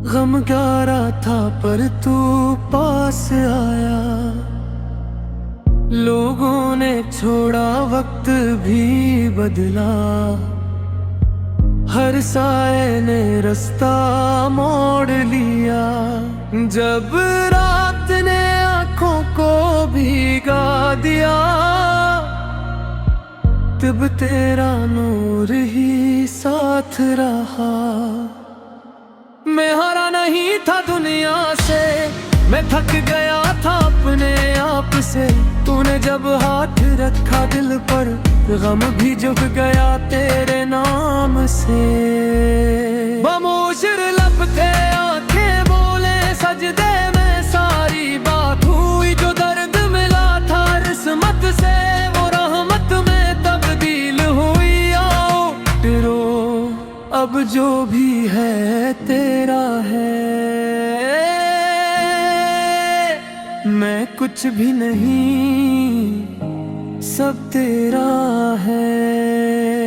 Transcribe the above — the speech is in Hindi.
गम गारा था पर तू पास आया। लोगों ने छोड़ा, वक्त भी बदला, हर साए ने रास्ता मोड़ लिया। जब रात ने आंखों को भिगा दिया, तब तेरा नूर ही साथ रहा। मैं हारा नहीं था दुनिया से, मैं थक गया था अपने आप से। तूने जब हाथ रखा दिल पर, गम भी झुक गया तेरे नाम से। खामोश लब थे, आंखें बोले सजदे में सारी बात हुई। जो दर्द मिला था किस्मत से, वो रहमत में तब्दील हुई। आओ रो, अब जो भी है तेरा है। मैं कुछ भी नहीं, सब तेरा है।